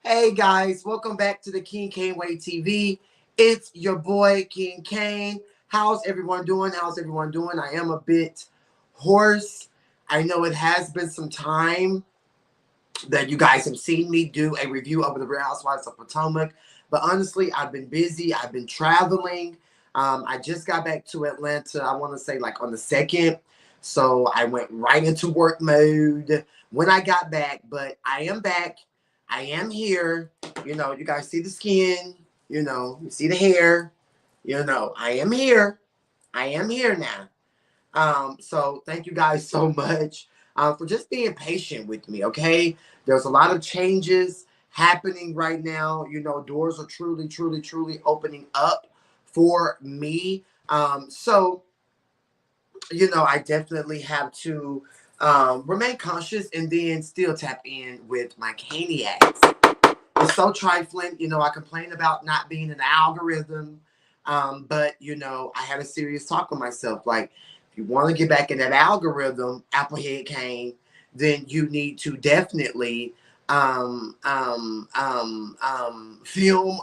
Hey guys, welcome back to the Cain TV. It's your boy King Cain. How's everyone doing? How's everyone doing? I am a bit hoarse. I know it has been some time that you guys have seen me do a review of the Real Housewives of Potomac, but honestly, I've been busy. I've been traveling. I just got back to Atlanta. I want to say like on the 2nd, so I went right into work mode when I got back. But I am back. I am here. You guys see the skin. You see the hair. I am here. I am here now. So thank you guys so much for just being patient with me. Okay, there's a lot of changes happening right now. Doors are truly, truly, truly opening up for me. So I definitely have to remain conscious and then still tap in with my caniacs. It's so trifling. I complain about not being an algorithm. But I had a serious talk with myself. Like, if you want to get back in that algorithm, Applehead Cain, then you need to definitely film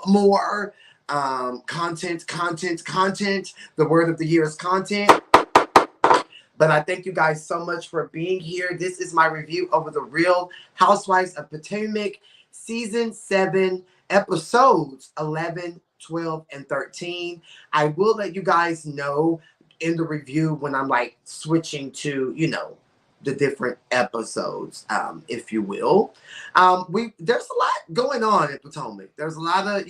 more content. The word of the year is content. But I thank you guys so much for being here. This is my review over the Real Housewives of Potomac, Season 7, Episodes 11, 12, and 13. I will let you guys know in the review when I'm like switching to, the different episodes, if you will. There's a lot going on in Potomac. There's a lot of,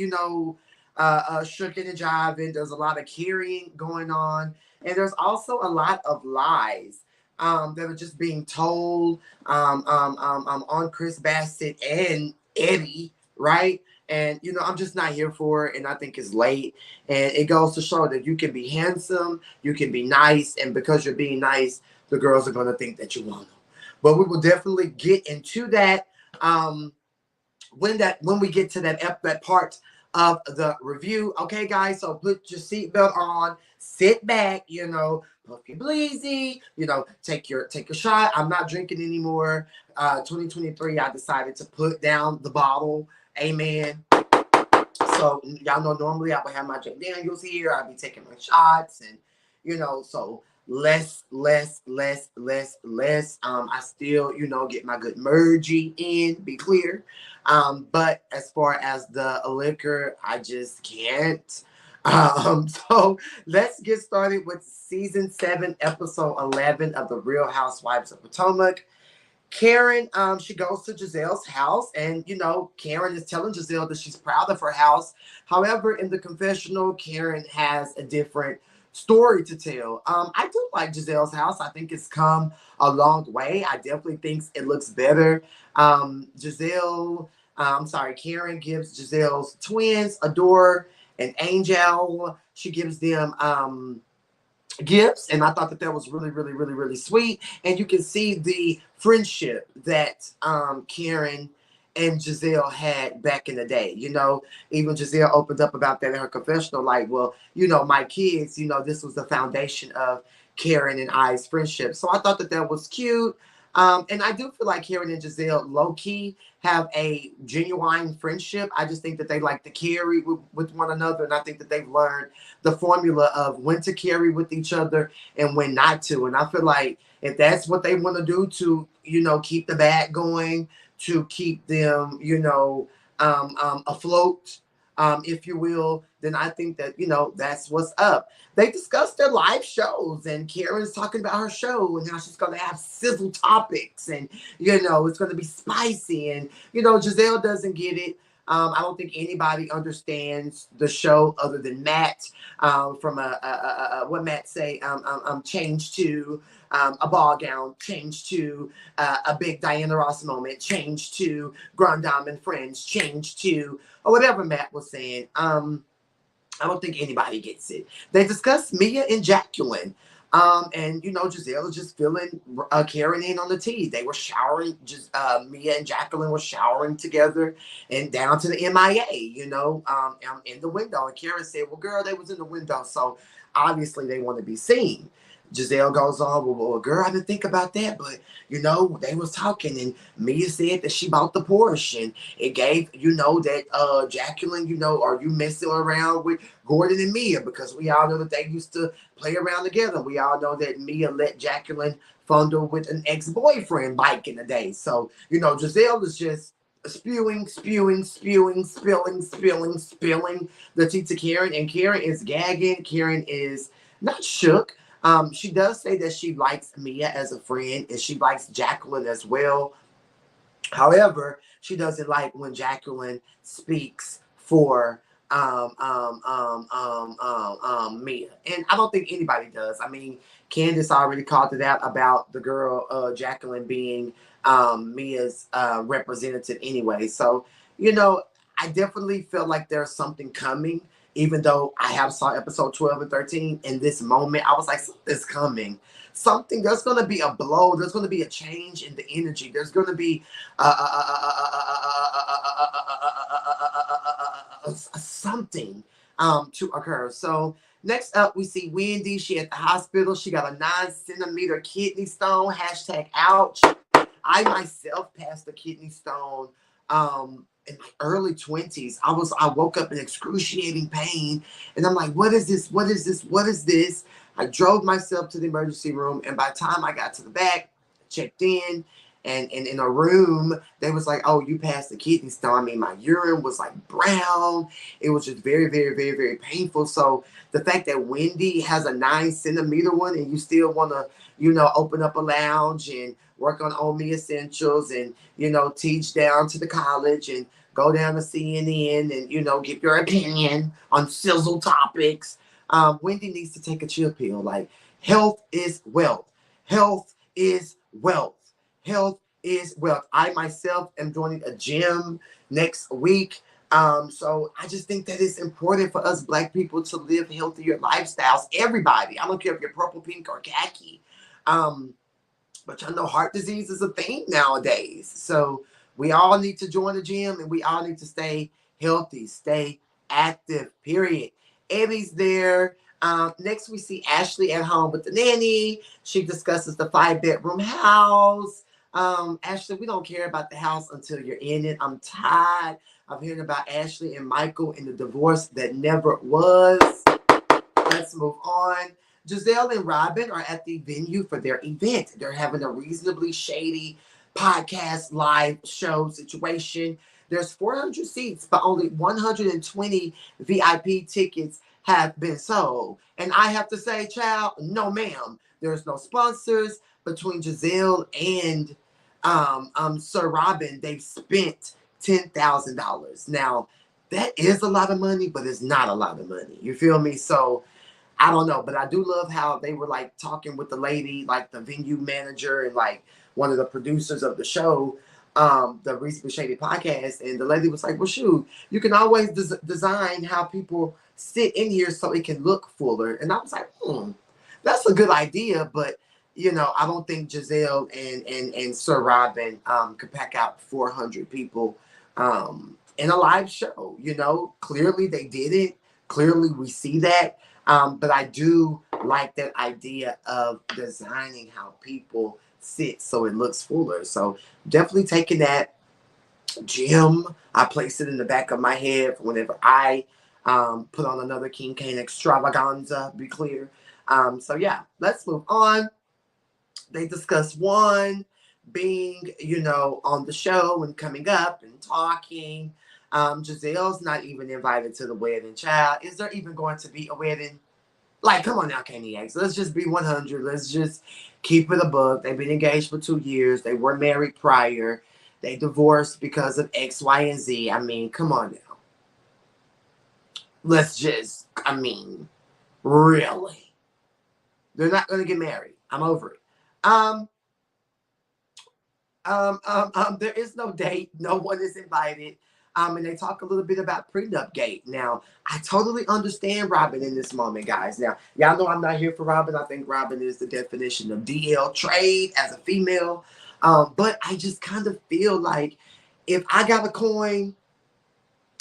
shucking and jiving. There's a lot of carrying going on. And there's also a lot of lies that are just being told on Chris Bassett and Eddie, right? And, I'm just not here for it. And I think it's late. And it goes to show that you can be handsome, you can be nice. And because you're being nice, the girls are going to think that you want them. But we will definitely get into that when we get to that part of the review. Okay, guys, so put your seatbelt on, sit back, puff your bleezy, take your shot. I'm not drinking anymore. 2023, I decided to put down the bottle. Amen. So y'all know normally I would have my Jack Daniels here. I'd be taking my shots and so less. I still, get my good mergy in, be clear. But as far as the liquor, I just can't. So let's get started with season 7, episode 11 of the Real Housewives of Potomac. Karen, she goes to Giselle's house, and Karen is telling Giselle that she's proud of her house. However, in the confessional, Karen has a different story to tell. I do like Giselle's house. I think it's come a long way. I definitely think it looks better. Karen gives Giselle's twins Adore and Angel. She gives them gifts, and I thought that was really, really, really, really sweet. And you can see the friendship that Karen and Giselle had back in the day. Even Giselle opened up about that in her confessional, like, well, my kids, this was the foundation of Karen and I's friendship. So I thought that was cute. And I do feel like Karen and Giselle low-key have a genuine friendship. I just think that they like to carry with one another. And I think that they've learned the formula of when to carry with each other and when not to. And I feel like if that's what they want to do to, keep the bag going, to keep them, afloat, if you will, then I think that, that's what's up. They discussed their live shows, and Karen's talking about her show and how she's going to have sizzle topics, and, it's going to be spicy. And, Giselle doesn't get it. I don't think anybody understands the show other than Matt, from what Matt say, change to a ball gown, change to a big Diana Ross moment, change to Grand Dame and Friends, change to, or whatever Matt was saying. I don't think anybody gets it. They discussed Mia and Jacqueline. And Giselle is just filling Karen in on the tea. They were showering, Mia and Jacqueline were showering together and down to the MIA, in the window. And Karen said, well, girl, they was in the window, so obviously they want to be seen. Giselle goes on, well, girl, I didn't think about that, but you know, they was talking, and Mia said that she bought the Porsche, and it gave, you know, that Jacqueline, you know, are you messing around with Gordon and Mia? Because we all know that they used to play around together. We all know that Mia let Jacqueline fondle with an ex-boyfriend back in the day. So, you know, Giselle is just spewing the tea to Karen, and Karen is gagging. Karen is not shook. She does say that she likes Mia as a friend, and she likes Jacqueline as well. However, she doesn't like when Jacqueline speaks for Mia, and I don't think anybody does. I mean, Candace already called it out about the girl Jacqueline being Mia's representative anyway. So, you know, I definitely feel like there's something coming. Even though I have saw episode 12 and 13, in this moment, I was like, something's coming. Something, there's going to be a blow. There's going to be a change in the energy. There's going to be something to occur. So next up, we see Wendy. She at the hospital. She got a 9-centimeter kidney stone. Hashtag ouch. I myself passed a kidney stone in my early 20s. I woke up in excruciating pain, and I'm like, what is this? What is this? What is this? I drove myself to the emergency room, and by the time I got to the back, checked in, and in a room, they was like, oh, you passed the kidney stone. I mean, my urine was like brown. It was just very, very, very, very painful. So the fact that Wendy has a 9-centimeter one, and you still want to, you know, open up a lounge and work on Omi Essentials, and, you know, teach down to the college, and go down to CNN, and, you know, give your opinion on sizzle topics. Wendy needs to take a chill pill. Like, health is wealth. Health is wealth. Health is wealth. I myself am joining a gym next week. So I just think that it's important for us Black people to live healthier lifestyles. Everybody. I don't care if you're purple, pink, or khaki. But I know heart disease is a thing nowadays. So we all need to join the gym, and we all need to stay healthy, stay active, period. Eddie's there. Next, we see Ashley at home with the nanny. She discusses the 5-bedroom house. Ashley, we don't care about the house until you're in it. I'm tired of hearing about Ashley and Michael and the divorce that never was. Let's move on. Giselle and Robin are at the venue for their event. They're having a reasonably shady podcast live show situation. There's 400 seats, but only 120 VIP tickets have been sold. And I have to say, child, no ma'am. There's no sponsors. Between Giselle and Sir Robin, they've spent $10,000. Now, that is a lot of money, but it's not a lot of money. You feel me? So I don't know, but I do love how they were like talking with the lady, like the venue manager and like one of the producers of the show, the Reasonably Shady podcast. And the lady was like, well, shoot, you can always design how people sit in here so it can look fuller. And I was like, that's a good idea. But, you know, I don't think Giselle and Sir Robin could pack out 400 people in a live show. You know, clearly they did it. Clearly we see that. But I do like that idea of designing how people sit so it looks fuller. So definitely taking that gym. I place it in the back of my head for whenever I put on another King Cain extravaganza, be clear. So yeah, let's move on. They discuss one being, you know, on the show and coming up and talking. Giselle's not even invited to the wedding. Child, is there even going to be a wedding? Like, come on now, Candy X. Let's just be 100. Let's just keep it above. They've been engaged for 2 years. They were married prior. They divorced because of X, Y, and Z. I mean, come on now. Let's just, I mean, really. They're not going to get married. I'm over it. There is no date. No one is invited. And they talk a little bit about prenup gate. Now, I totally understand Robin in this moment, guys. Now, y'all know I'm not here for Robin. I think Robin is the definition of DL trade as a female. But I just kind of feel like if I got a coin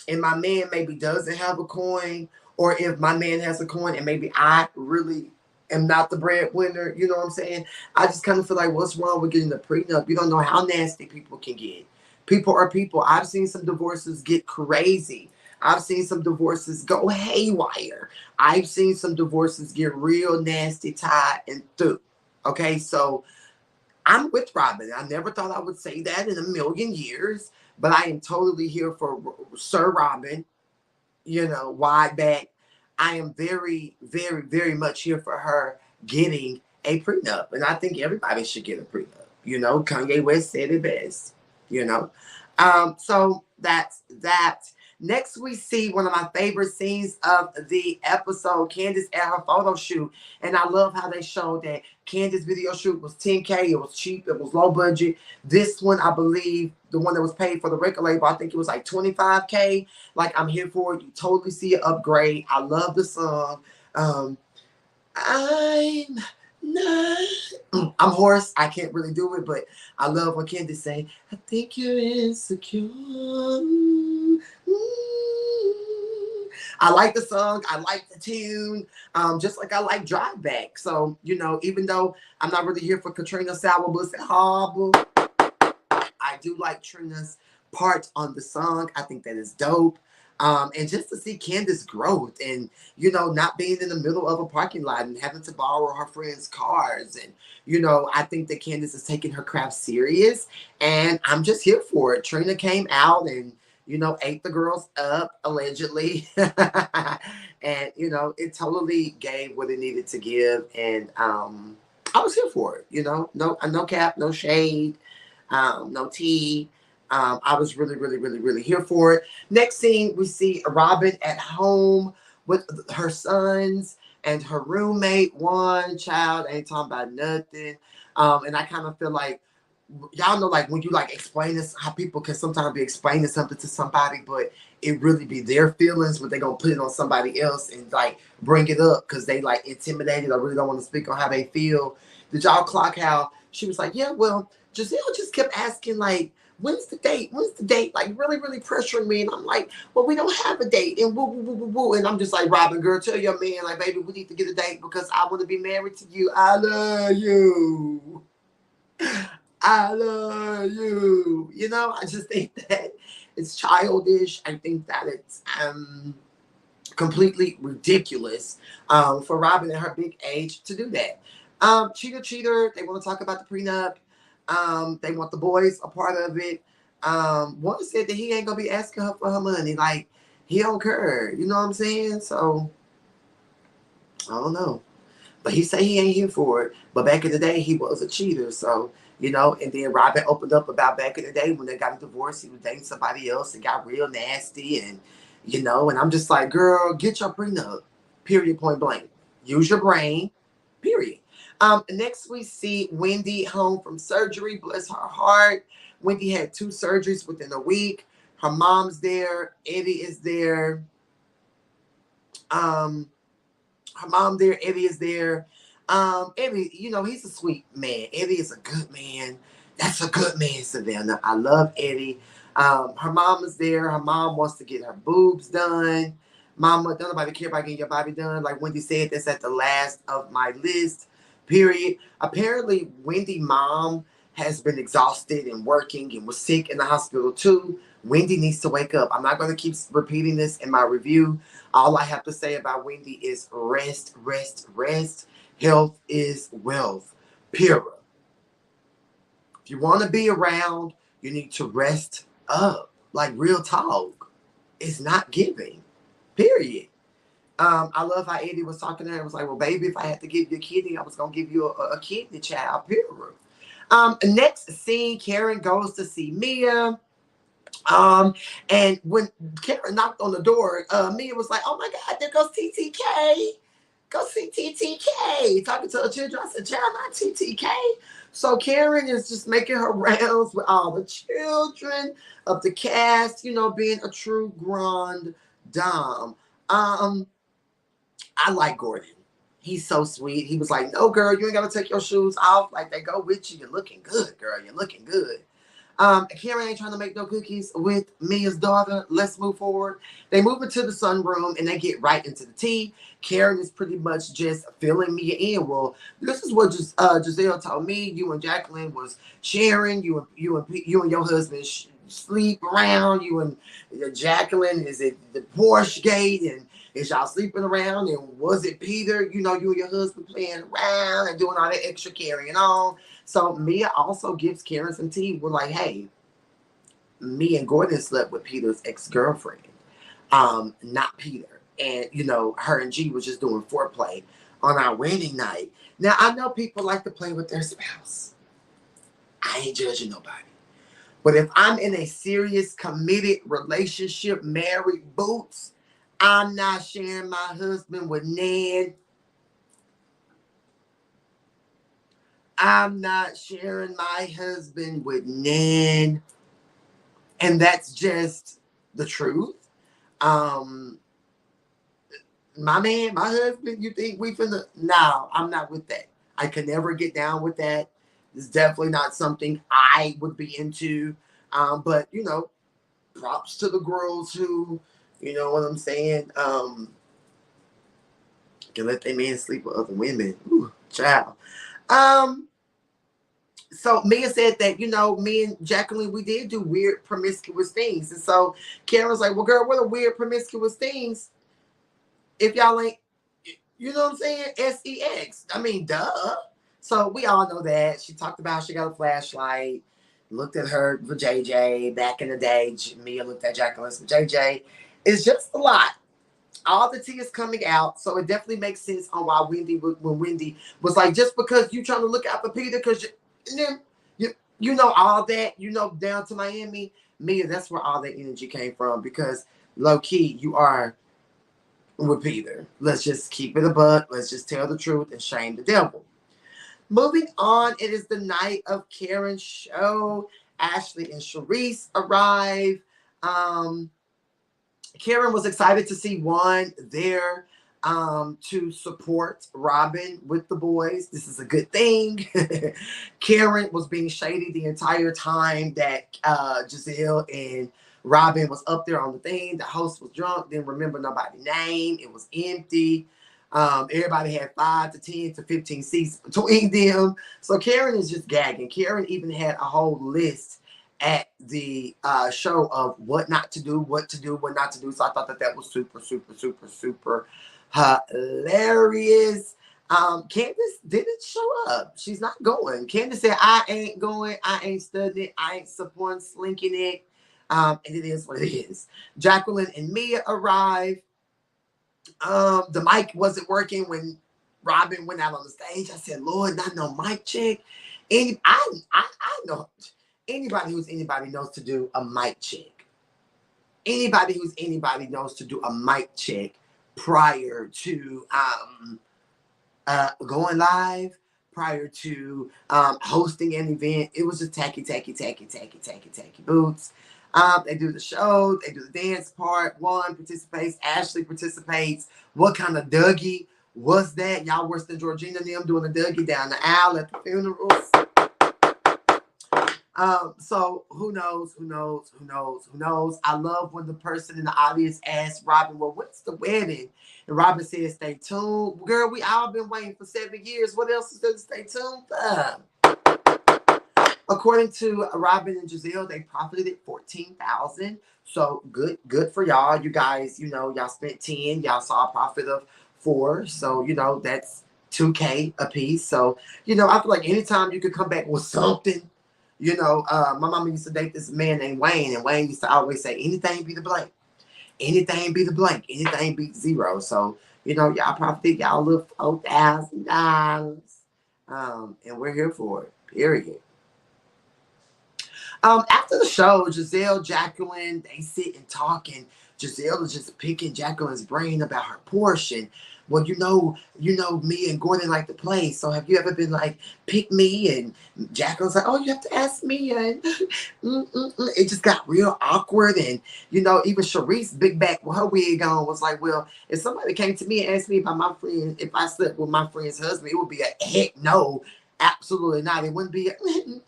and my man maybe doesn't have a coin, or if my man has a coin and maybe I really am not the breadwinner. You know what I'm saying? I just kind of feel like, what's wrong with getting a prenup? You don't know how nasty people can get. People are people. I've seen some divorces get crazy. I've seen some divorces go haywire. I've seen some divorces get real nasty, tied and through. Okay, so I'm with Robin. I never thought I would say that in a million years, but I am totally here for Sir Robin. You know, wide back. I am very, very, very much here for her getting a prenup. And I think everybody should get a prenup. You know, Kanye West said it best, you know. So that's that. Next, we see one of my favorite scenes of the episode, Candace at her photo shoot. And I love how they showed that Candace video shoot was $10K. It was cheap. It was low budget. This one, I believe, the one that was paid for the record label, I think it was like $25K. Like, I'm here for it. You totally see an upgrade. I love the song. I'm not. I'm hoarse. I can't really do it, but I love when Candace say, I think you're insecure. I like the song. I like the tune. Just like I like Drive Back. So, you know, even though I'm not really here for Katrina Sourpuss and Hobble, I do like Trina's part on the song. I think that is dope. And just to see Candace's growth and, you know, not being in the middle of a parking lot and having to borrow her friends' cars. And, you know, I think that Candace is taking her craft serious. And I'm just here for it. Trina came out and, you know, ate the girls up, allegedly. And, you know, it totally gave what it needed to give. And I was here for it, you know. No cap, no shade, no tea. I was really, really, really, really here for it. Next scene, we see Robin at home with her sons and her roommate. One child ain't talking about nothing. And I kind of feel like, y'all know, like when you like explain this, how people can sometimes be explaining something to somebody, but it really be their feelings, but they gonna put it on somebody else and like bring it up because they like intimidated or really don't want to speak on how they feel. Did y'all clock how she was like, yeah, well, Giselle just kept asking like, when's the date? When's the date? Like really, really pressuring me. And I'm like, well, we don't have a date. And woo, woo, woo, woo, woo. And I'm just like, Robin, girl, tell your man, like, baby, we need to get a date because I want to be married to you. I love you. I love you. You know, I just think that it's childish. I think that it's completely ridiculous for Robin at her big age to do that. Cheater. They want to talk about the prenup. They want the boys a part of it. One said that he ain't gonna be asking her for her money. Like, he don't care. You know what I'm saying? So I don't know. But he say he ain't here for it. But back in the day, he was a cheater. So, you know, and then Robin opened up about back in the day when they got a divorce, he was dating somebody else and got real nasty. And, you know, and I'm just like, girl, get your prenup. Period, point blank. Use your brain. Period. Next we see Wendy home from surgery. Bless her heart. Wendy had 2 surgeries within a week. Her mom's there. Eddie is there. Her mom there. Eddie is there. Eddie, you know, he's a sweet man. Eddie is a good man. That's a good man, Savannah. I love Eddie. Her mom is there. Her mom wants to get her boobs done. Mama, don't nobody care about getting your body done. Like Wendy said, that's at the last of my list. Period. Apparently, Wendy mom has been exhausted and working and was sick in the hospital too. Wendy needs to wake up. I'm not going to keep repeating this in my review. All I have to say about Wendy is rest, rest, rest. Health is wealth. Period. If you want to be around, you need to rest up. Like real talk. It's not giving. Period. I love how Eddie was talking to her. It was like, well, baby, if I had to give you a kidney, I was going to give you a kidney child. Period. Next scene, Karen goes to see Mia. And when Karen knocked on the door, Mia was like, oh my God, there goes TTK. Go see TTK. Talking to her children. I said, child, not TTK. So Karen is just making her rounds with all the children of the cast, you know, being a true grande dame. I like Gordon. He's so sweet. He was like, no, girl, you ain't got to take your shoes off. Like, they go with you. You're looking good, girl. You're looking good. Karen ain't trying to make no cookies with Mia's daughter. Let's move forward. They move into the sunroom and they get right into the tea. Karen is pretty much just filling Mia in. Well, this is what Giselle told me. You and Jacqueline was sharing. You and your husband sleep around. You and Jacqueline is at the Porsche gate, and is y'all sleeping around? And was it Peter? You know, you and your husband playing around and doing all that extra carrying on. So Mia also gives Karen some tea. We're like, hey, me and Gordon slept with Peter's ex-girlfriend, not Peter. And, you know, her and G was just doing foreplay on our wedding night. Now, I know people like to play with their spouse. I ain't judging nobody. But if I'm in a serious, committed relationship, married boots, I'm not sharing my husband with Ned. I'm not sharing my husband with Ned. And that's just the truth. My man, my husband, you think we finna? No, I'm not with that. I could never get down with that. It's definitely not something I would be into. But, you know, props to the girls who, you know what I'm saying, can let their men sleep with other women. Ooh, child. So Mia said that, you know, me and Jacqueline, we did do weird promiscuous things. And so Karen was like, well, girl, what are weird promiscuous things if y'all ain't, you know what I'm saying, sex? I mean, duh. So we all know that. She talked about how she got a flashlight, looked at her for JJ back in the day. Mia looked at Jacqueline for JJ. It's just a lot. All the tea is coming out, so it definitely makes sense on why Wendy was like, just because you trying to look out for Peter, because then you know all that, you know, down to Miami. Mia, that's where all that energy came from, because low key you are with Peter. Let's just keep it a buck. Let's just tell the truth and shame the devil. Moving on, it is the night of Karen's show. Ashley and Charisse arrive. Karen was excited to see Juan there to support Robin with the boys. This is a good thing. Karen was being shady the entire time that Giselle and Robin was up there on the thing. The host was drunk, didn't remember nobody's name. It was empty. Everybody had 5 to 10 to 15 seats between them. So Karen is just gagging. Karen even had a whole list at the show of what not to do, what to do, what not to do. So I thought that was super, super, super, super hilarious. Candace didn't show up. She's not going. Candace said, I ain't going. I ain't studying. I ain't supporting slinking it. And it is what it is. Jacqueline and Mia arrived. The mic wasn't working when Robin went out on the stage. I said, Lord, not no mic check. And I know anybody who's anybody knows to do a mic check. Anybody who's anybody knows to do a mic check prior to going live, prior to hosting an event. It was just tacky boots. They do the show, they do the dance part. Juan participates, Ashley participates. What kind of Dougie was that? Y'all worse than Georgina and them doing a Dougie down the aisle at the funerals. So who knows? I love when the person in the audience asks Robin, well, what's the wedding? And Robin says, stay tuned. Girl, we all been waiting for 7 years. What else is there to stay tuned for? According to Robin and Giselle, they profited $14,000. So good for y'all. You guys, you know, y'all spent 10. Y'all saw a profit of 4. So, you know, that's $2K a piece. So, you know, I feel like anytime you could come back with something, you know, my mama used to date this man named Wayne, and Wayne used to always say, anything be the blank. Anything be the blank. Anything be 0. So, you know, y'all profited y'all little $4,000. And we're here for it. Period. After the show, Giselle, Jacqueline, they sit and talk, and Giselle is just picking Jacqueline's brain about her portion. Well, you know, me and Gordon like to play. So have you ever been like, pick me? And Jacqueline's like, oh, you have to ask me. And it just got real awkward. And, you know, even Charisse, big back with her wig on, was like, well, if somebody came to me and asked me about my friend, if I slept with my friend's husband, it would be a heck no. Absolutely not. It wouldn't be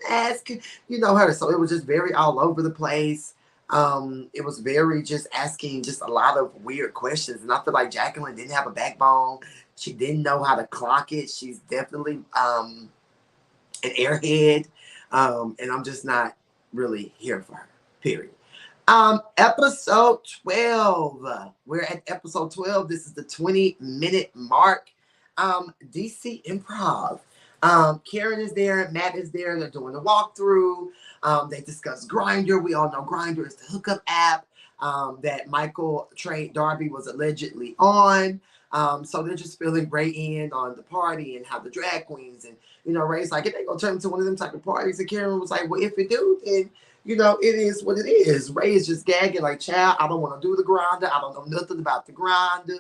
ask, her. So it was just very all over the place. It was very just asking just a lot of weird questions. And I feel like Jacqueline didn't have a backbone. She didn't know how to clock it. She's definitely an airhead. And I'm just not really here for her. Period. Episode 12. We're at episode 12. This is the 20-minute mark. DC Improv. Karen is there, Matt is there, they're doing a walkthrough. They discuss Grindr. We all know Grindr is the hookup app that Michael Trey Darby was allegedly on. So they're just filling Ray in on the party and how the drag queens and Ray's like, if they gonna turn into one of them type of parties, and Karen was like, well, if it do, then it is what it is. Ray is just gagging like, child, I don't want to do the grinder. I don't know nothing about the grinder.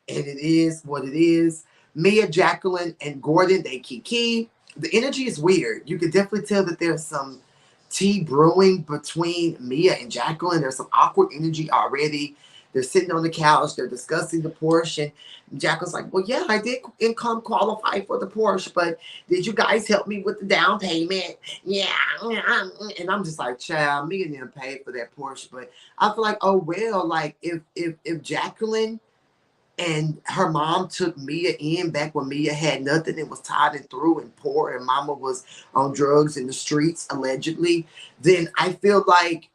And it is what it is. Mia, Jacqueline, and Gordon, they kiki. The energy is weird. You can definitely tell that there's some tea brewing between Mia and Jacqueline. There's some awkward energy already. They're sitting on the couch. They're discussing the Porsche. And Jacqueline's like, well, yeah, I did income qualify for the Porsche, but did you guys help me with the down payment? Yeah. And I'm just like, child, Mia didn't pay for that Porsche. But I feel like, oh, well, like if Jacqueline and her mom took Mia in back when Mia had nothing and was tired and through and poor and mama was on drugs in the streets, allegedly, then I feel like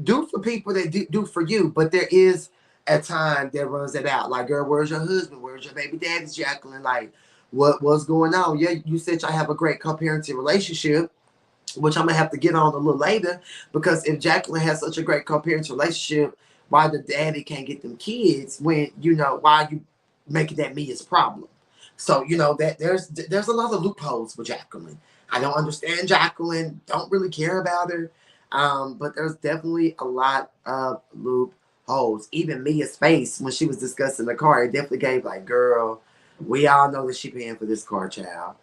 do for people that do for you. But there is a time that runs it out. Like, girl, where's your husband? Where's your baby daddy's, Jacqueline? Like, what's going on? Yeah, you said y'all have a great co-parenting relationship, which I'm going to have to get on a little later, because if Jacqueline has such a great co-parenting relationship, why the daddy can't get them kids when, why are you making that Mia's problem? So, that there's a lot of loopholes with Jacqueline. I don't understand Jacqueline, don't really care about her. But there's definitely a lot of loopholes. Even Mia's face when she was discussing the car, it definitely gave like, girl, we all know that she paying for this car, child.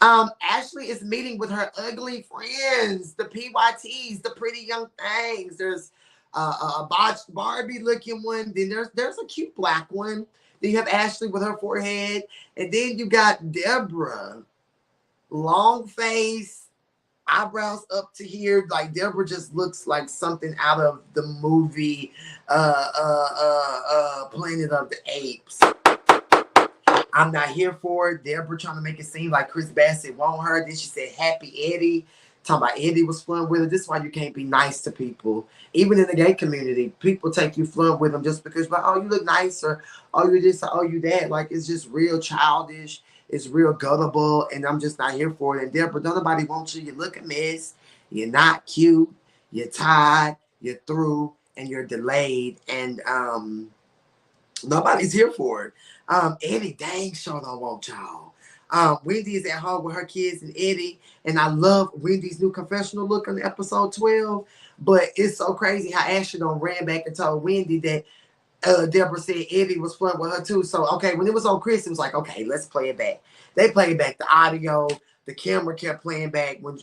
Ashley is meeting with her ugly friends, the PYTs, the pretty young things. There's a botched Barbie looking one. Then there's a cute black one. Then you have Ashley with her forehead. And then you got Deborah, long face, eyebrows up to here. Like, Deborah just looks like something out of the movie Planet of the Apes. I'm not here for it. Deborah trying to make it seem like Chris Bassett want her. Then she said Happy Eddie. Talking about Eddie was flirting with her. This is why you can't be nice to people. Even in the gay community, people take you flirting with them just because, like, oh, you look nice, or oh, you this, or oh, you that. Like, it's just real childish. It's real gullible, and I'm just not here for it. And Deborah, don't nobody want you. You look a mess. You're not cute. You're tired. You're through, and you're delayed. And nobody's here for it. Eddie dang sure don't want y'all. Wendy is at home with her kids and Eddie, and I love Wendy's new confessional look on episode 12. But it's so crazy how Ashley ran back and told Wendy that Deborah said Eddie was flirting with her too. So, okay, when it was on Chris, it was like, okay, let's play it back. They played back the audio. The camera kept playing back when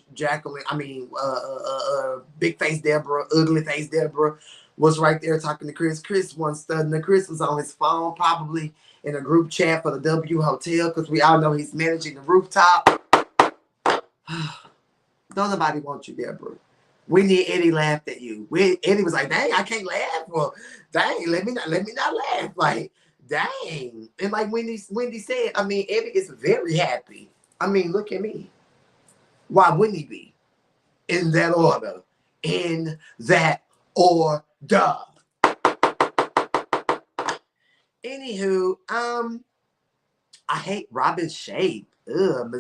big face Deborah, ugly face Deborah was right there talking to Chris. Chris wasn't studying. Chris was on his phone, probably in a group chat for the W Hotel, because we all know he's managing the rooftop. Don't nobody want you, Deborah. Wendy and Eddie laughed at you. Eddie was like, dang, I can't laugh. Well, dang, let me not laugh. Like, dang. And like Wendy said, I mean, Eddie is very happy. I mean, look at me. Why wouldn't he be? In that order. In that order. Anywho, I hate Robin's shape.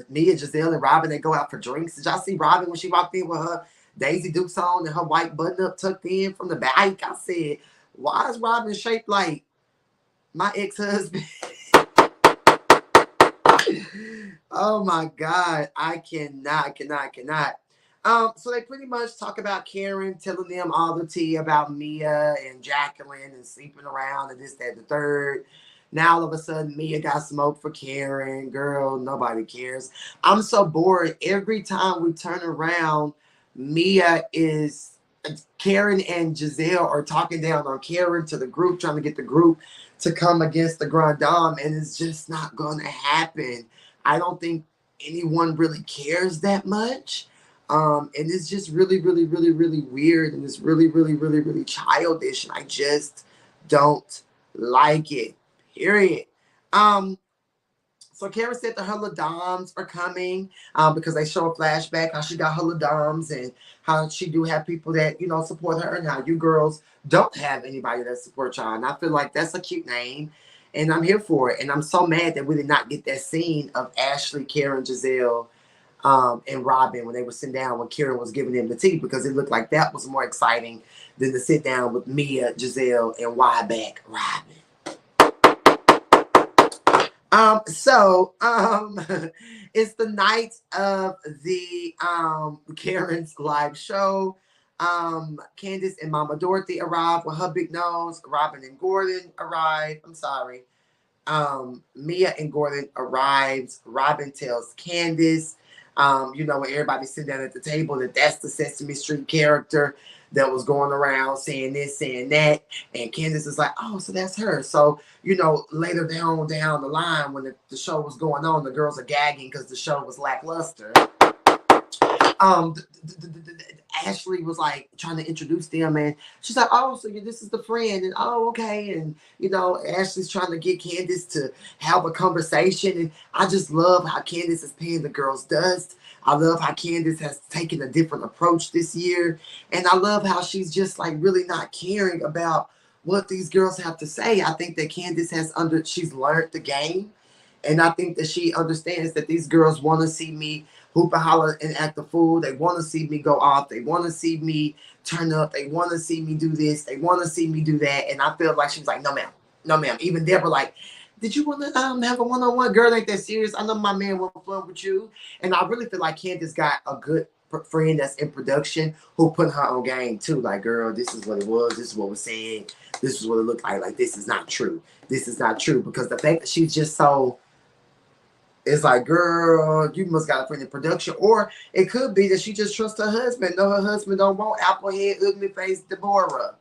Mia, Giselle, and Robin, they go out for drinks. Did y'all see Robin when she walked in with her Daisy Dukes on and her white button up tucked in from the back? I said, why is Robin shaped like my ex-husband? Oh my God. I cannot. So they pretty much talk about Karen telling them all the tea about Mia and Jacqueline and sleeping around and this, that, the third. Now all of a sudden Mia got smoked for Karen. Girl, nobody cares. I'm so bored. Every time we turn around, Karen and Giselle are talking down on Karen to the group, trying to get the group to come against the Grand Dame, and it's just not going to happen. I don't think anyone really cares that much. And it's just really, really, really, really weird. And it's really, really, really, really childish. And I just don't like it. Period. Um, so Karen said that her Ladoms are coming because they show a flashback how she got her Ladoms and how she do have people that, you know, support her and how you girls don't have anybody that supports y'all. And I feel like that's a cute name and I'm here for it. And I'm so mad that we did not get that scene of Ashley, Karen, Giselle, and Robin when they were sitting down when Karen was giving them the tea because it looked like that was more exciting than to sit down with Mia, Giselle, and Wyback Robin. It's the night of the Karen's live show. Candace and Mama Dorothy arrive with her big nose. Robin and Gordon arrive. I'm sorry. Mia and Gordon arrives. Robin tells Candace, you know, when everybody's sitting down at the table, that's the Sesame Street character that was going around saying this, saying that. And Candace is like, oh, so that's her. So, you know, later down the line when the show was going on, the girls are gagging because the show was lackluster. um Ashley was like trying to introduce them and she's like, oh, so this is the friend and oh, okay. And you know, Ashley's trying to get Candace to have a conversation and I just love how Candace is paying the girls dust. I love how Candace has taken a different approach this year and I love how she's just like really not caring about what these girls have to say. I think that Candace she's learned the game and I think that she understands that these girls want to see me hoop and holler and act the fool. They want to see me go off. They want to see me turn up. They want to see me do this. They want to see me do that. And I feel like she was like, no, ma'am. No, ma'am. Even Deborah, like, did you want to have a one-on-one? Girl, ain't that serious? I know my man will fun with you. And I really feel like Candace got a good friend that's in production who put her on game too. Like, girl, this is what it was. This is what we're saying. This is what it looked like. Like, this is not true. This is not true. Because the fact that she's just so... It's like, girl, you must got a friend in production. Or it could be that she just trusts her husband. No, her husband don't want applehead, ugly face Deborah.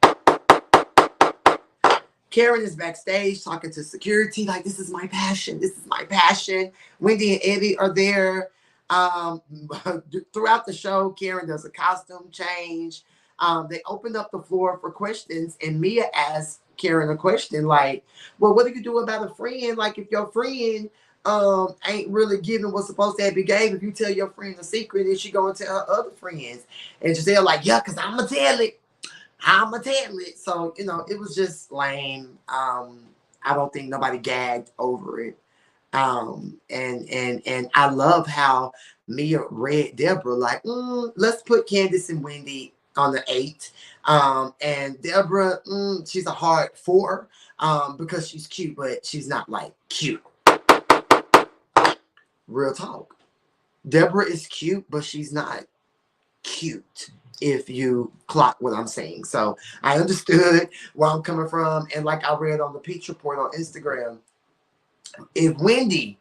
Karen is backstage talking to security. Like, this is my passion. This is my passion. Wendy and Eddie are there. Throughout the show, Karen does a costume change. They opened up the floor for questions. And Mia asked Karen a question like, well, what do you do about a friend? Like, if your friend... ain't really giving what's supposed to be gave. If you tell your friend a secret, then she gonna tell her other friends. And Giselle like, yeah, because I'm gonna tell it. I'm gonna tell it. So, you know, it was just lame. I don't think nobody gagged over it. And I love how Mia read Deborah like, let's put Candace and Wendy on the 8. And Deborah, she's a hard 4 because she's cute, but she's not like cute. Real talk. Deborah is cute, but she's not cute if you clock what I'm saying. So I understood where I'm coming from. And like I read on the Peach Report on Instagram, if Mia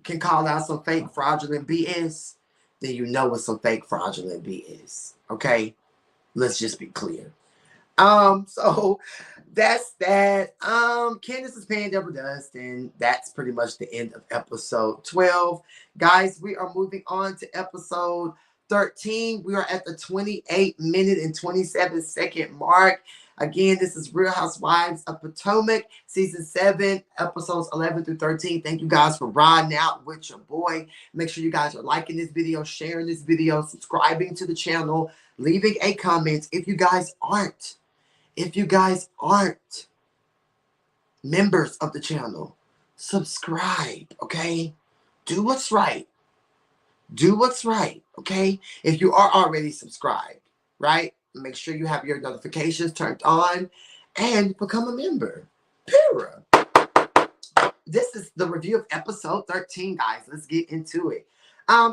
can call out some fake fraudulent BS, then you know it's some fake fraudulent BS. Okay? Let's just be clear. So that's that. Candace is paying Deborah dust, and that's pretty much the end of episode 12. Guys, we are moving on to episode 13. We are at the 28-minute and 27-second mark. Again, this is Real Housewives of Potomac, season 7, episodes 11 through 13. Thank you guys for riding out with your boy. Make sure you guys are liking this video, sharing this video, subscribing to the channel, leaving a comment. If you guys aren't members of the channel, subscribe, okay? Do what's right. Do what's right, okay? If you are already subscribed, right? Make sure you have your notifications turned on and become a member. Period. This is the review of episode 13, guys. Let's get into it.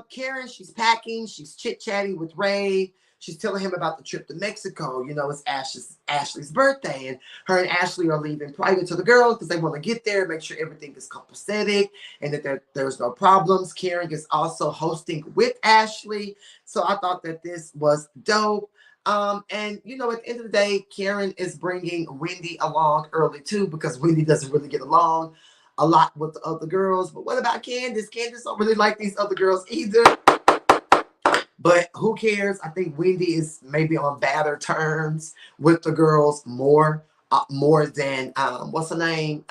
Karen, she's packing. She's chit-chatting with Ray. She's telling him about the trip to Mexico. You know, it's Ashley's birthday, and her and Ashley are leaving prior to the girls because they want to get there, make sure everything is copacetic, and that there's no problems. Karen is also hosting with Ashley, so I thought that this was dope. And you know, at the end of the day, Karen is bringing Wendy along early too because Wendy doesn't really get along a lot with the other girls. But what about Candace? Candace don't really like these other girls either. But who cares? I think Wendy is maybe on better terms with the girls more than what's her name?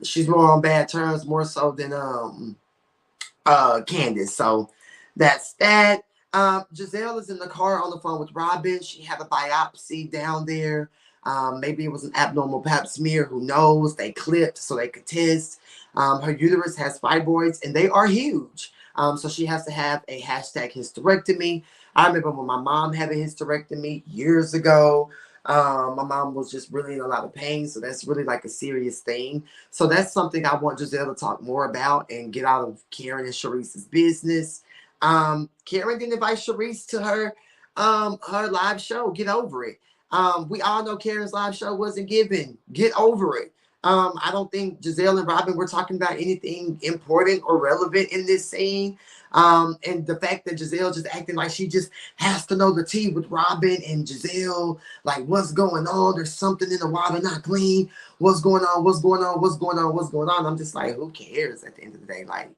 She's more on bad terms more so than Candace. So that's that. Giselle is in the car on the phone with Robin. She had a biopsy down there. Maybe it was an abnormal pap smear. Who knows? They clipped so they could test. Her uterus has fibroids and they are huge. So she has to have a #hysterectomy. I remember when my mom had a hysterectomy years ago. My mom was just really in a lot of pain. So that's really like a serious thing. So that's something I want Giselle to talk more about and get out of Karen and Charisse's business. Karen didn't invite Charisse to her live show. Get over it. We all know Karen's live show wasn't given. Get over it. I don't think Giselle and Robin were talking about anything important or relevant in this scene. And the fact that Giselle just acting like she just has to know the tea with Robin and Giselle, like what's going on? There's something in the water not clean. What's going on? What's going on? What's going on? What's going on? I'm just like, who cares at the end of the day? Like,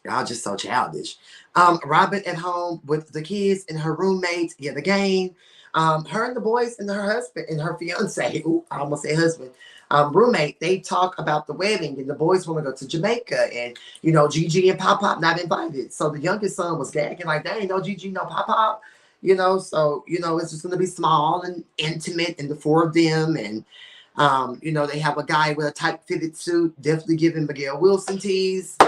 y'all just so childish. Robin at home with the kids and her roommates, yeah, the game. Her and the boys and her husband and her fiance, ooh, I almost say husband, roommate, they talk about the wedding and the boys want to go to Jamaica and, you know, Gigi and Pop Pop not invited. So the youngest son was gagging like, dang, no Gigi, no Pop Pop, you know, so, you know, it's just going to be small and intimate and the four of them. And, you know, they have a guy with a tight fitted suit, definitely giving Miguel Wilson tease.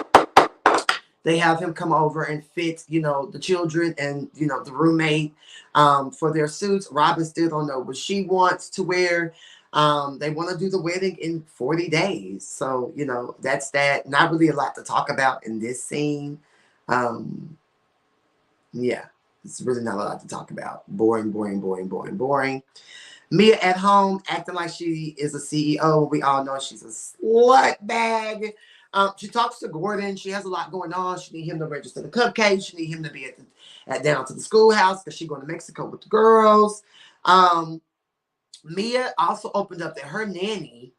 They have him come over and fit, you know, the children and, you know, the roommate for their suits. Robin still don't know what she wants to wear. They want to do the wedding in 40 days. So, you know, that's that. Not really a lot to talk about in this scene. Yeah, it's really not a lot to talk about. Boring, boring, boring, boring, boring. Mia at home acting like she is a CEO. We all know she's a slut bag. She talks to Gordon. She has a lot going on. She need him to register the cupcakes. She need him to be down to the schoolhouse because she's going to Mexico with the girls. Mia also opened up that her nanny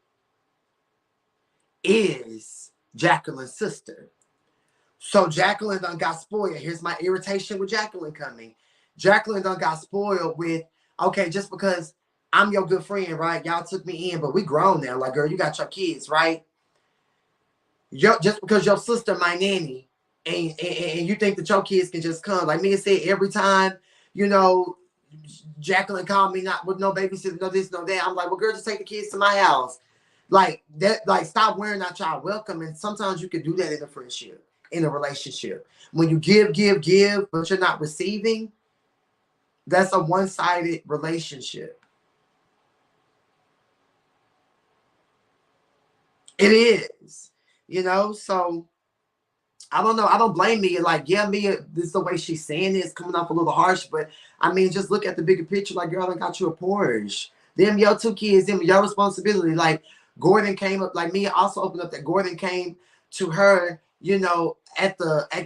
is Jacqueline's sister. So Jacqueline done got spoiled. Here's my irritation with Jacqueline coming. Jacqueline done got spoiled with, okay, just because I'm your good friend, right? Y'all took me in, but we grown now. Like, girl, you got your kids, right? Just because your sister my nanny and you think that your kids can just come. Like Mia said, every time, you know, Jacqueline called me not with no babysitter, no this, no that. I'm like, well, girl, just take the kids to my house. Like that, like stop wearing out y'all welcome. And sometimes you can do that in a friendship, in a relationship. When you give, but you're not receiving, that's a one-sided relationship. It is, you know, so I don't know. I don't blame Mia. Like, yeah, Mia, this is the way she's saying this, coming off a little harsh, but I mean, just look at the bigger picture. Like, girl, I got you a Porsche. Them your two kids, them your responsibility. Like, Gordon came up, like Mia also opened up that Gordon came to her, you know, at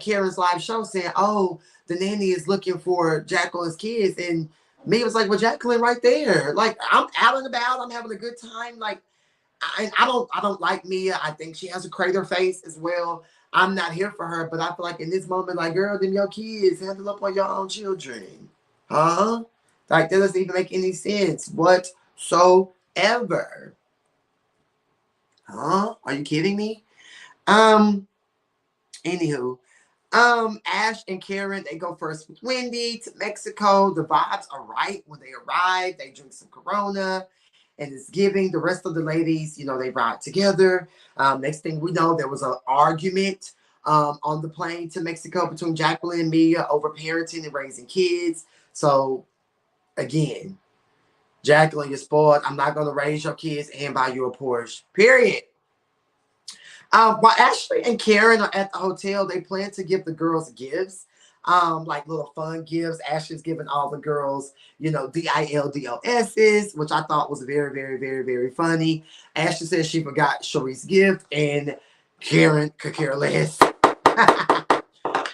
Karen's live show saying, oh, the nanny is looking for Jacqueline's kids. And Mia was like, well, Jacqueline right there. Like, I'm out and about. I'm having a good time. Like, I don't like Mia. I think she has a crater face as well. I'm not here for her, but I feel like in this moment, like, girl, them your kids, handle up on your own children. Huh? Like, that doesn't even make any sense whatsoever. Huh? Are you kidding me? Anywho, Ash and Karen, they go first with Wendy to Mexico. The vibes are right when they arrive. They drink some Corona. And it's giving. The rest of the ladies, you know, they ride together. Next thing we know, there was an argument on the plane to Mexico between Jacqueline and Mia over parenting and raising kids. So, again, Jacqueline, you're spoiled. I'm not going to raise your kids and buy you a Porsche. Period. While Ashley and Karen are at the hotel, they plan to give the girls gifts. Like little fun gifts. Ashley's giving all the girls, you know, DILDOSs, which I thought was very, very, very, very funny. Ashley says she forgot Charisse's gift, and Karen could care less.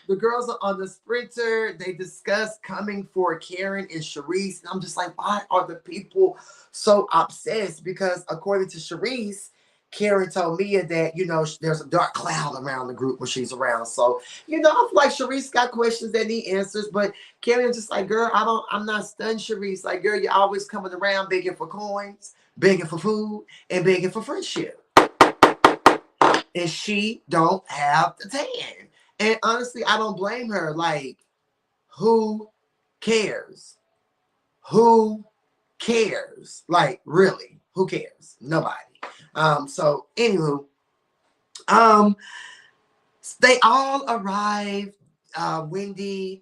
The girls are on the sprinter. They discuss coming for Karen and Charisse. And I'm just like, why are the people so obsessed? Because according to Charisse, Karen told Mia that, there's a dark cloud around the group when she's around. So, I feel like Charisse got questions that need answers, but Karen's just like, girl, I'm not stunned, Charisse. Like, girl, you're always coming around begging for coins, begging for food, and begging for friendship. And she don't have the tan. And honestly, I don't blame her. Like, who cares? Who cares? Like, really, who cares? Nobody. So anywho, they all arrived. Wendy,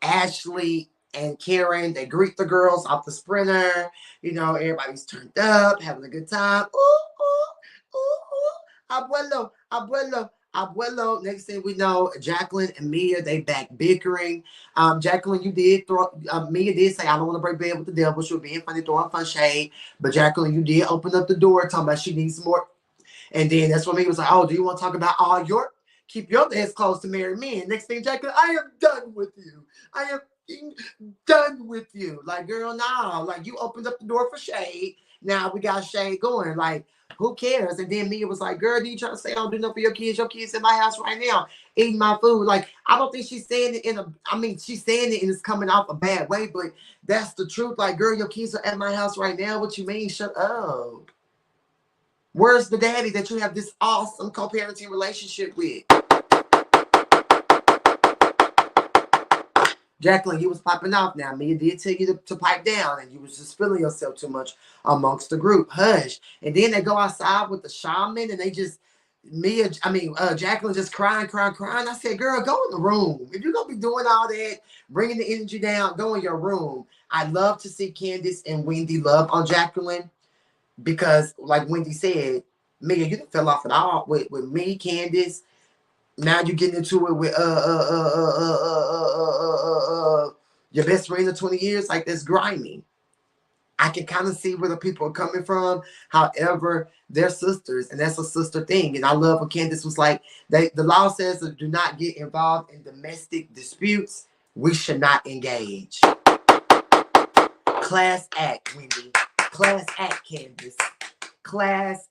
Ashley, and Karen, they greet the girls off the sprinter. Everybody's turned up, having a good time. Ooh, ooh, ooh, ooh. Abuelo, abuelo, abuelo. Next thing we know, Jacqueline and Mia, they back bickering. Jacqueline, Mia did say, I don't want to break bed with the devil. She was being funny, throwing fun shade. But Jacqueline, you did open up the door, talking about she needs more. And then that's when Mia was like, oh, do you want to talk about all your... Keep your legs closed to marry men. Next thing, Jacqueline, I am done with you. I am done with you. Like, girl, nah. Like, you opened up the door for shade. Now we got shade going. Like, who cares? And then Mia was like, girl, do you trying to say I don't do nothing for your kids? Your kids in my house right now, eating my food. Like, I don't think she's saying it she's saying it and it's coming off a bad way, but that's the truth. Like, girl, your kids are at my house right now. What you mean? Shut up. Where's the daddy that you have this awesome co-parenting relationship with? Jacqueline, you was popping off now. Mia did tell you to pipe down, and you was just feeling yourself too much amongst the group. Hush. And then they go outside with the shaman, and they just, Jacqueline just crying. I said, girl, go in the room. If you're going to be doing all that, bringing the energy down, go in your room. I love to see Candace and Wendy love on Jacqueline because, like Wendy said, Mia, you didn't fell off at all with me, Candace. Now you're getting into it with your best friend of 20 years. Like, that's grimy. I can kind of see where the people are coming from. However, they're sisters, and that's a sister thing. And I love what Candace was like. The law says that do not get involved in domestic disputes. We should not engage. Class act, Wendy. Class act, Candace. Class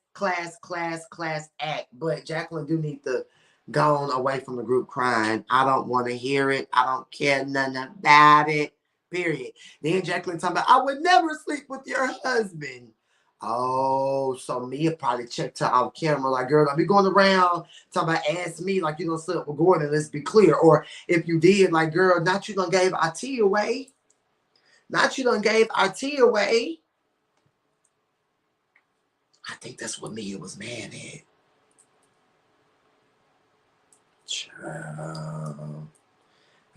act. But Jacqueline do need to gone away from the group crying. I don't want to hear it. I don't care nothing about it. Period. Then Jacqueline talking about, I would never sleep with your husband. Oh, so Mia probably checked her off camera. Like, girl, don't be going around talking about ask me like you don't sleep with Gordon. Let's be clear. Or if you did, like, girl, not you done gave our tea away. Not you done gave our tea away. I think that's what Mia was mad at. Child,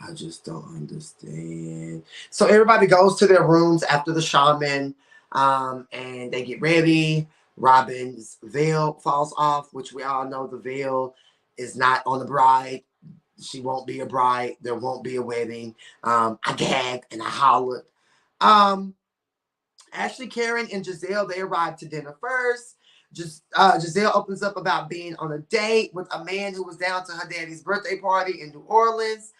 I just don't understand. So everybody goes to their rooms after the shaman, and they get ready. Robin's veil falls off, which we all know the veil is not on the bride. She won't be a bride. There won't be a wedding. I gagged and I hollered. Ashley, Karen, and Giselle, they arrived to dinner first. Giselle opens up about being on a date with a man who was down to her daddy's birthday party in New Orleans.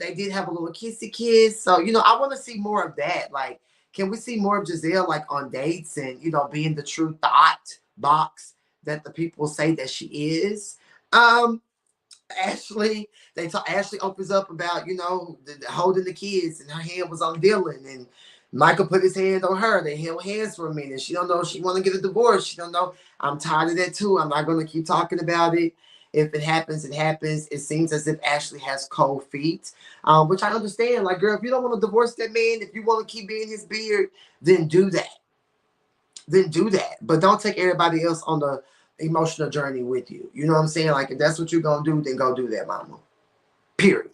They did have a little kissy kiss. So, I want to see more of that. Like, can we see more of Giselle, like, on dates and, being the true thought box that the people say that she is? Ashley opens up about, holding the kids, and her hand was on Dylan, and Michael put his hand on her. They held hands for a minute. She don't know if she want to get a divorce. She don't know. I'm tired of that too. I'm not going to keep talking about it. If it happens, it happens. It seems as if Ashley has cold feet, which I understand. Like, girl, if you don't want to divorce that man, if you want to keep being his beard, then do that. But don't take everybody else on the emotional journey with you. You know what I'm saying? Like, if that's what you're going to do, then go do that, mama. Period.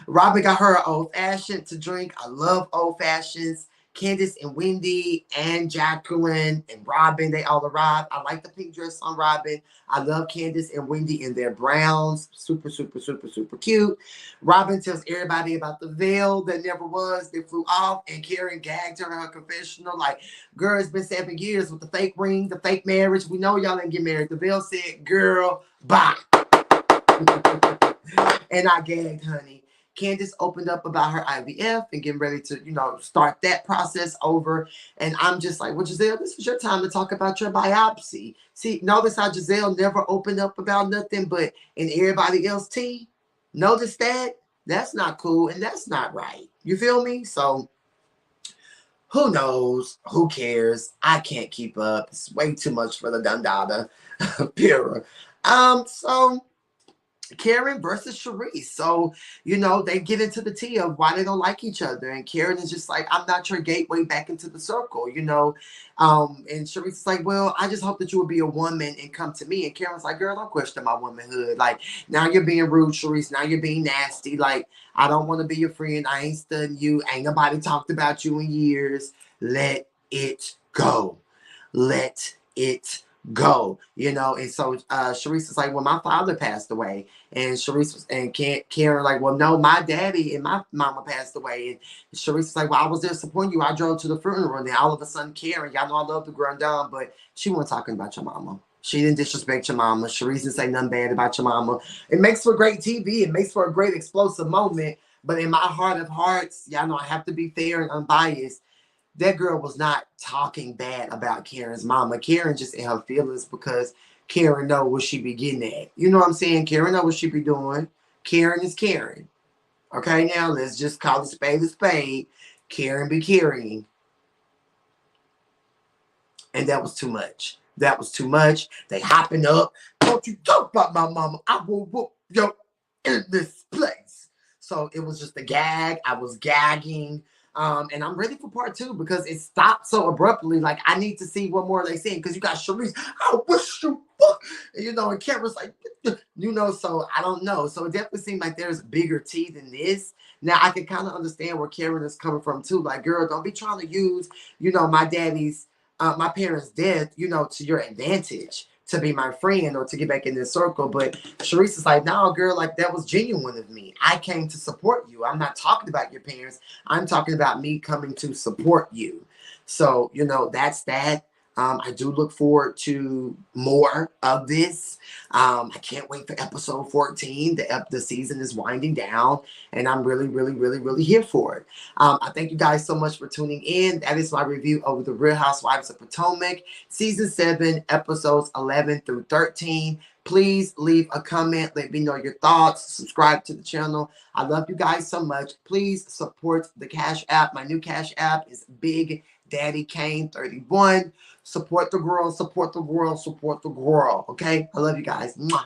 Robin got her an old fashioned to drink. I love old fashions. Candace and Wendy and Jacqueline and Robin, they all arrived. I like the pink dress on Robin. I love Candace and Wendy in their browns. Super, super, super, super cute. Robin tells everybody about the veil that never was. They flew off, and Karen gagged her in her confessional. Like, girl, it's been 7 years with the fake ring, the fake marriage. We know y'all didn't get married. The veil said, girl, bye. And I gagged, honey. Candace opened up about her IVF and getting ready to, start that process over. And I'm just like, well, Giselle, this is your time to talk about your biopsy. See, notice how Giselle never opened up about nothing but in everybody else's tea. Notice that? That's not cool and that's not right. You feel me? So who knows? Who cares? I can't keep up. It's way too much for the Dundada Pira. So Karen versus Charisse. So, they get into the tea of why they don't like each other. And Karen is just like, I'm not your gateway back into the circle, And Charisse is like, well, I just hope that you will be a woman and come to me. And Karen's like, girl, don't question my womanhood. Like, now you're being rude, Charisse. Now you're being nasty. Like, I don't want to be your friend. I ain't studying you. Ain't nobody talked about you in years. Let it go. Let it go, and so Charisse is like, well, my father passed away, and Charisse and Karen like, well, no, my daddy and my mama passed away, and Charisse is like, well, I was there supporting you. I drove to the funeral, and then all of a sudden, Karen, y'all know I love the girl down, but she wasn't talking about your mama. She didn't disrespect your mama. Charisse didn't say nothing bad about your mama. It makes for great TV. It makes for a great explosive moment, but in my heart of hearts, y'all know I have to be fair and unbiased. That girl was not talking bad about Karen's mama. Karen just in her feelings because Karen know what she be getting at. You know what I'm saying? Karen know what she be doing. Karen is Karen. Okay, now let's just call a spade a spade. Karen be carrying. And that was too much. That was too much. They hopping up. Don't you talk about my mama. I will whoop you in this place. So it was just a gag. I was gagging. And I'm ready for part 2 because it stopped so abruptly. Like, I need to see what more they saying because you got Charisse. I wish you would. And Karen's like, so I don't know. So it definitely seemed like there's bigger tea than this. Now, I can kind of understand where Karen is coming from, too. Like, girl, don't be trying to use, my parents' death, to your advantage to be my friend or to get back in this circle. But Charisse is like, no, girl, like, that was genuine of me. I came to support you. I'm not talking about your parents. I'm talking about me coming to support you. So, that's that. I do look forward to more of this. I can't wait for episode 14. The season is winding down, and I'm really, really, really, really here for it. I thank you guys so much for tuning in. That is my review over the Real Housewives of Potomac, season 7, episodes 11 through 13. Please leave a comment. Let me know your thoughts. Subscribe to the channel. I love you guys so much. Please support the Cash App. My new Cash App is BigDaddyCain31. Support the girl, support the world, support the girl. Okay? I love you guys. Mwah.